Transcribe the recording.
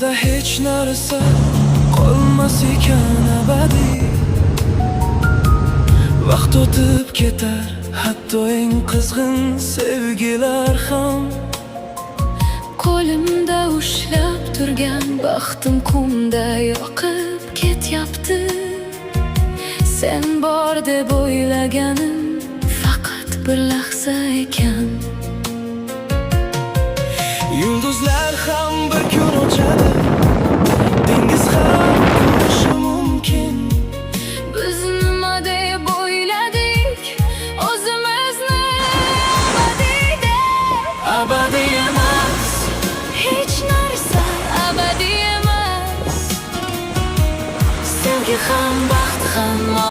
Dunyoda hech narsa qolmas ekan abadiy. Vaqt o'tib ketar, hatto eng qizg'in sevgilar ham. Qo'limda ushlab turgan baxtim qumda yoqib ketyapti. Sen bor deb o'ylaganim faqat bir lahza ekan. Yulduzlar ham bir kun o'chadi,